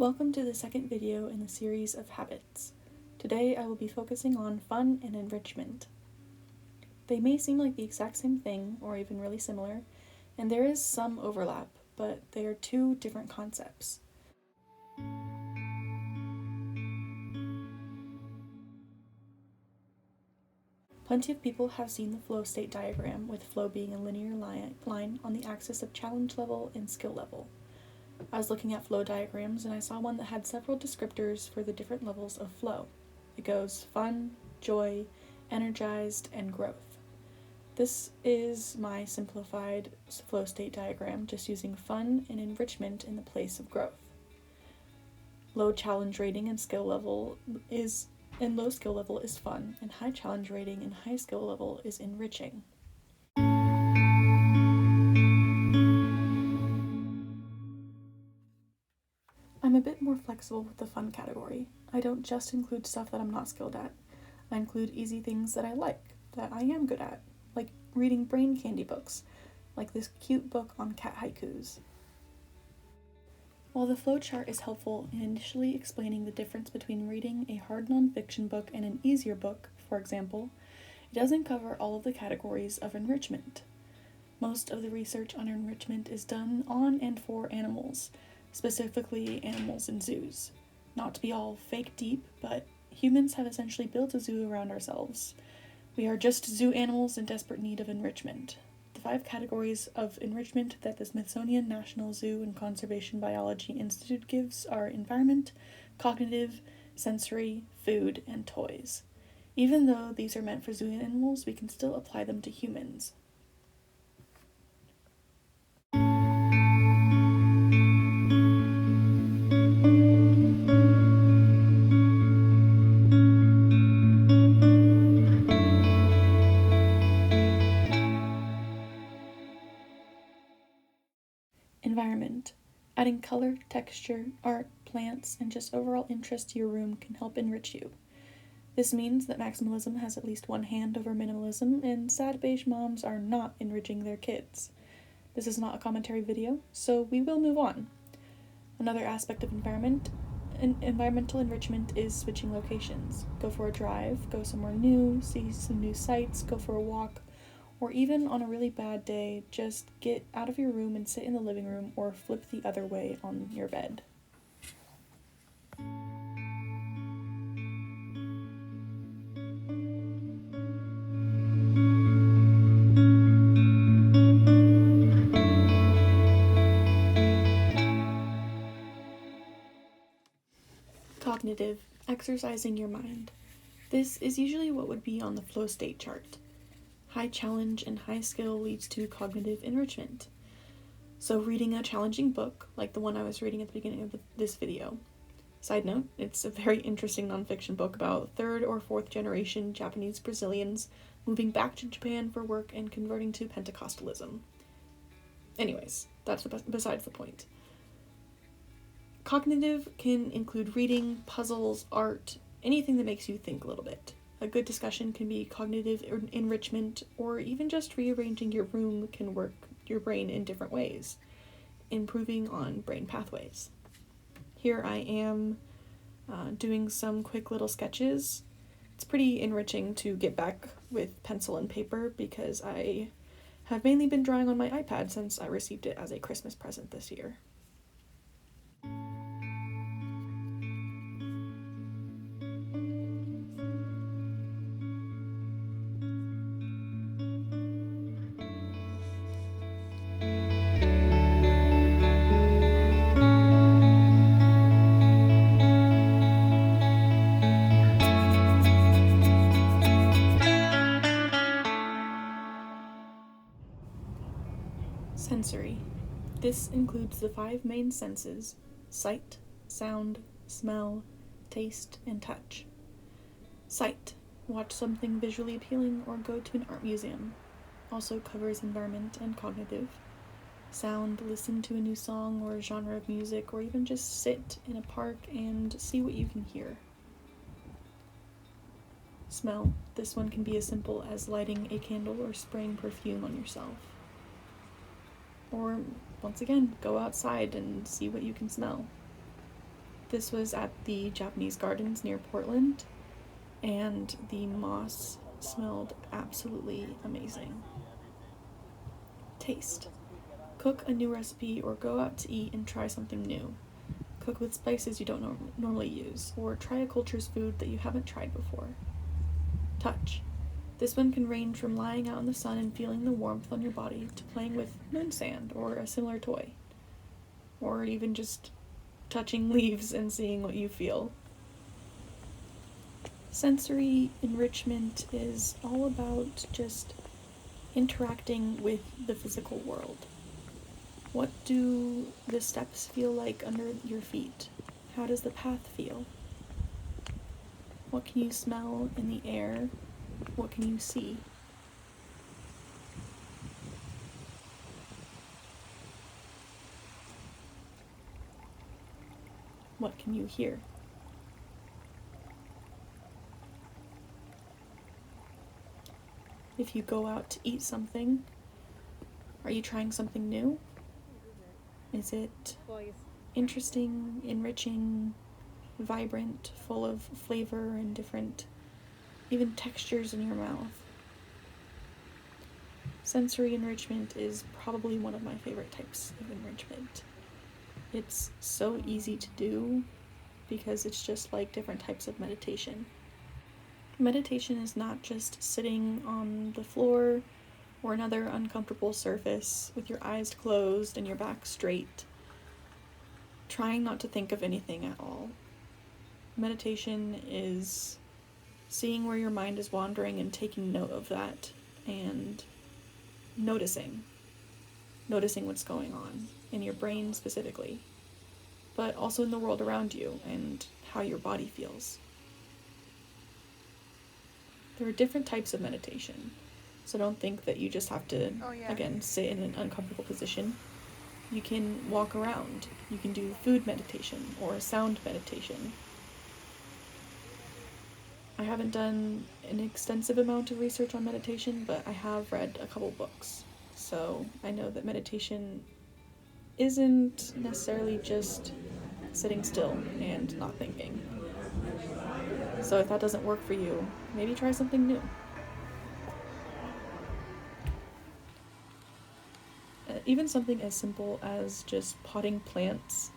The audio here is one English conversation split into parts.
Welcome to the second video in the series of habits. Today I will be focusing on fun and enrichment. They may seem like the exact same thing, or even really similar, and there is some overlap, but they are two different concepts. Plenty of people have seen the flow state diagram, with flow being a linear line on the axis of challenge level and skill level. I was looking at flow diagrams and I saw one that had several descriptors for the different levels of flow. It goes fun, joy, energized, and growth. This is my simplified flow state diagram, just using fun and enrichment in the place of growth. Low challenge rating and skill level is low skill level is fun, and high challenge rating and high skill level is enriching. I'm a bit more flexible with the fun category. I don't just include stuff that I'm not skilled at. I include easy things that I like, that I am good at, like reading brain candy books, like this cute book on cat haikus. While the flowchart is helpful in initially explaining the difference between reading a hard nonfiction book and an easier book, for example, it doesn't cover all of the categories of enrichment. Most of the research on enrichment is done on and for animals, specifically animals in zoos. Not to be all fake deep, but humans have essentially built a zoo around ourselves. We are just zoo animals in desperate need of enrichment. The 5 categories of enrichment that the Smithsonian National Zoo and Conservation Biology Institute gives are environment, cognitive, sensory, food, and toys. Even though these are meant for zoo animals, we can still apply them to humans. Environment. Adding color, texture, art, plants, and just overall interest to your room can help enrich you. This means that maximalism has at least one hand over minimalism, and sad beige moms are not enriching their kids. This is not a commentary video, so we will move on. Another aspect of environmental enrichment is switching locations. Go for a drive, go somewhere new, see some new sights, go for a walk, or even on a really bad day, just get out of your room and sit in the living room or flip the other way on your bed. Cognitive, exercising your mind. This is usually what would be on the flow state chart. High challenge and high skill leads to cognitive enrichment. So reading a challenging book, like the one I was reading at the beginning of this video. Side note, it's a very interesting nonfiction book about 3rd or 4th generation Japanese Brazilians moving back to Japan for work and converting to Pentecostalism. Anyways, that's besides the point. Cognitive can include reading, puzzles, art, anything that makes you think a little bit. A good discussion can be cognitive enrichment, or even just rearranging your room can work your brain in different ways, improving on brain pathways. Here I am doing some quick little sketches. It's pretty enriching to get back with pencil and paper because I have mainly been drawing on my iPad since I received it as a Christmas present this year. Sensory. This includes the 5 main senses: sight, sound, smell, taste, and touch. Sight. Watch something visually appealing or go to an art museum. Also covers environment and cognitive. Sound. Listen to a new song or a genre of music, or even just sit in a park and see what you can hear. Smell. This one can be as simple as lighting a candle or spraying perfume on yourself. Or, once again, go outside and see what you can smell. This was at the Japanese Gardens near Portland, and the moss smelled absolutely amazing. Taste. Cook a new recipe or go out to eat and try something new. Cook with spices you don't normally use, or try a culture's food that you haven't tried before. Touch. This one can range from lying out in the sun and feeling the warmth on your body to playing with moon sand or a similar toy, or even just touching leaves and seeing what you feel. Sensory enrichment is all about just interacting with the physical world. What do the steps feel like under your feet? How does the path feel? What can you smell in the air? What can you see? What can you hear? If you go out to eat something, are you trying something new? Is it interesting, enriching, vibrant, full of flavor and different, even textures in your mouth? Sensory enrichment is probably one of my favorite types of enrichment. It's so easy to do because it's just like different types of meditation. Meditation is not just sitting on the floor or another uncomfortable surface with your eyes closed and your back straight, trying not to think of anything at all. Meditation is seeing where your mind is wandering and taking note of that and noticing what's going on in your brain specifically, but also in the world around you and how your body feels. There are different types of meditation. So don't think that you just have to, again, sit in an uncomfortable position. You can walk around. You can do food meditation or sound meditation. I haven't done an extensive amount of research on meditation, but I have read a couple books. So I know that meditation isn't necessarily just sitting still and not thinking. So if that doesn't work for you, maybe try something new. Even something as simple as just potting plants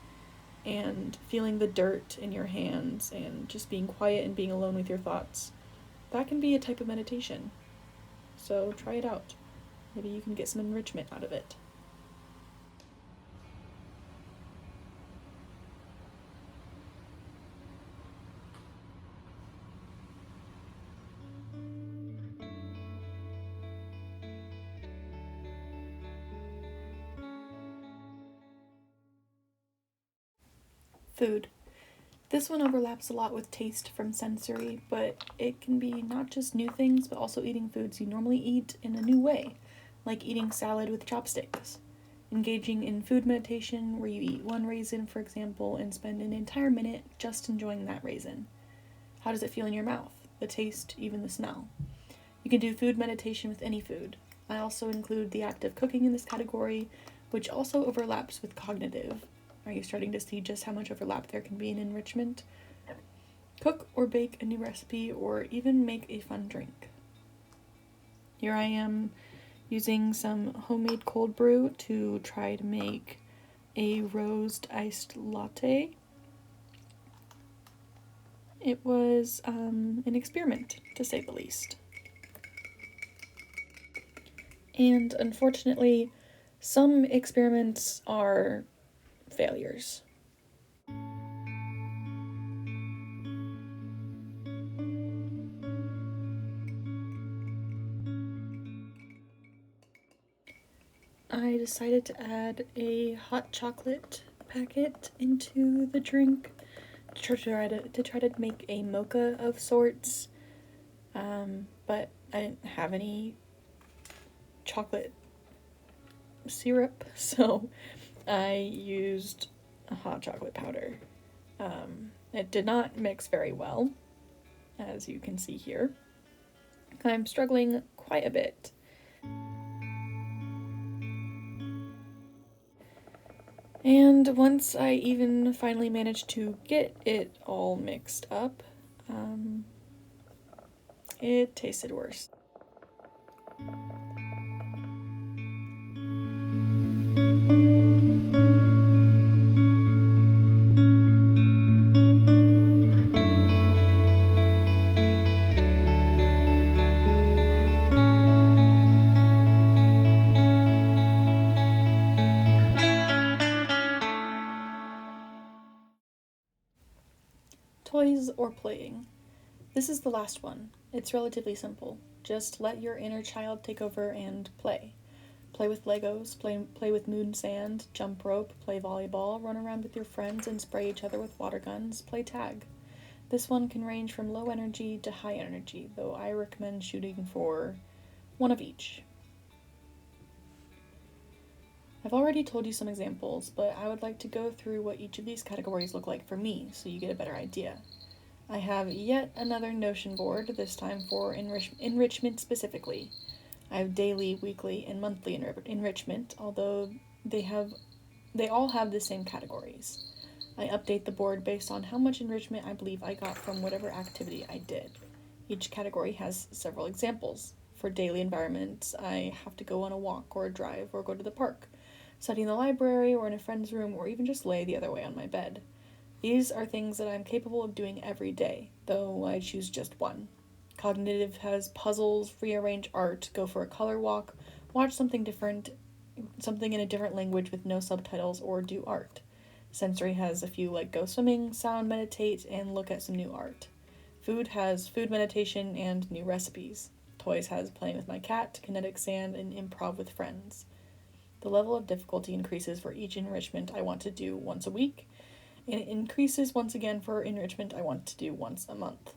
and feeling the dirt in your hands and just being quiet and being alone with your thoughts, that can be a type of meditation. So try it out. Maybe you can get some enrichment out of it. Food. This one overlaps a lot with taste from sensory, but it can be not just new things, but also eating foods you normally eat in a new way, like eating salad with chopsticks. Engaging in food meditation, where you eat one raisin, for example, and spend an entire minute just enjoying that raisin. How does it feel in your mouth? The taste, even the smell. You can do food meditation with any food. I also include the act of cooking in this category, which also overlaps with cognitive. Are you starting to see just how much overlap there can be in enrichment? Cook or bake a new recipe, or even make a fun drink. Here I am using some homemade cold brew to try to make a rosed iced latte. It was an experiment, to say the least. And unfortunately, some experiments are failures. I decided to add a hot chocolate packet into the drink to try to make a mocha of sorts, but I didn't have any chocolate syrup, so I used a hot chocolate powder. It did not mix very well, as you can see here. I'm struggling quite a bit. And once I even finally managed to get it all mixed up, it tasted worse. Toys or playing? This is the last one. It's relatively simple. Just let your inner child take over and play. Play with Legos, play with moon sand, jump rope, play volleyball, run around with your friends and spray each other with water guns, play tag. This one can range from low energy to high energy, though I recommend shooting for one of each. I've already told you some examples, but I would like to go through what each of these categories look like for me so you get a better idea. I have yet another Notion board, this time for enrichment specifically. I have daily, weekly, and monthly enrichment, although they all have the same categories. I update the board based on how much enrichment I believe I got from whatever activity I did. Each category has several examples. For daily environments, I have to go on a walk or a drive or go to the park, study in the library or in a friend's room, or even just lay the other way on my bed. These are things that I'm capable of doing every day, though I choose just one. Cognitive has puzzles, rearrange art, go for a color walk, watch something in a different language with no subtitles, or do art. Sensory has a few like go swimming, sound meditate, and look at some new art. Food has food meditation and new recipes. Toys has playing with my cat, kinetic sand, and improv with friends. The level of difficulty increases for each enrichment I want to do once a week, and it increases once again for enrichment I want to do once a month.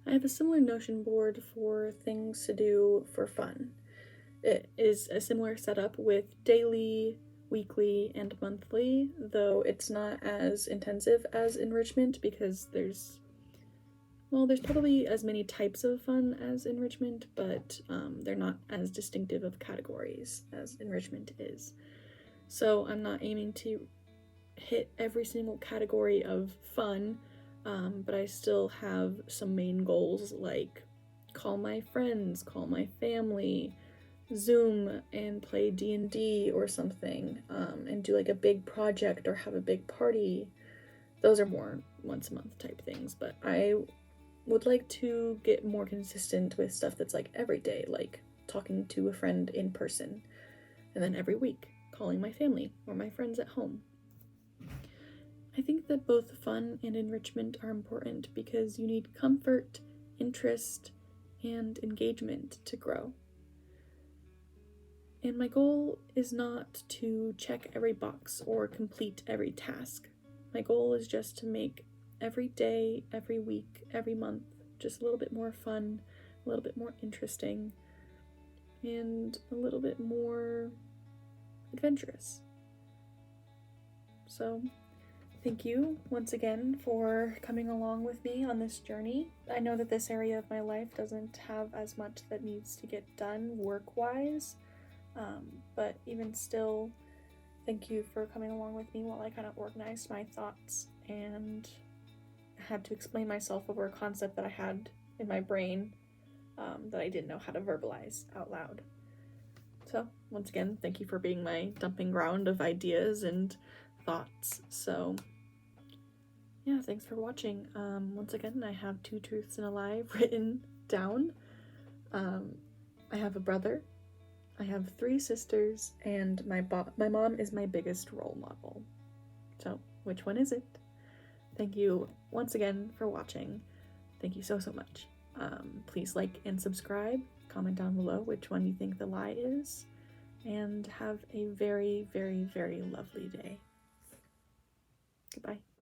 I have a similar Notion board for things to do for fun. It is a similar setup with daily, weekly, and monthly, though it's not as intensive as enrichment because there's probably as many types of fun as enrichment, but they're not as distinctive of categories as enrichment is. So I'm not aiming to hit every single category of fun, but I still have some main goals like call my friends, call my family, Zoom and play D&D or something, and do like a big project or have a big party. Those are more once a month type things, but I would like to get more consistent with stuff that's like every day, like talking to a friend in person, and then every week calling my family or my friends at home. I think that both fun and enrichment are important because you need comfort, interest, and engagement to grow. And my goal is not to check every box or complete every task. My goal is just to make every day, every week, every month just a little bit more fun, a little bit more interesting, and a little bit more adventurous. So, thank you once again for coming along with me on this journey. I know that this area of my life doesn't have as much that needs to get done work-wise, but even still, thank you for coming along with me while I kind of organized my thoughts and had to explain myself over a concept that I had in my brain that I didn't know how to verbalize out loud. So, once again, thank you for being my dumping ground of ideas and thoughts. So, yeah, thanks for watching. Once again, I have 2 truths and a lie written down. I have a brother, I have 3 sisters, and my mom is my biggest role model. So, which one is it? Thank you once again for watching. Thank you so much. Please like and subscribe. Comment down below which one you think the lie is. And have a very, very, very lovely day. Goodbye.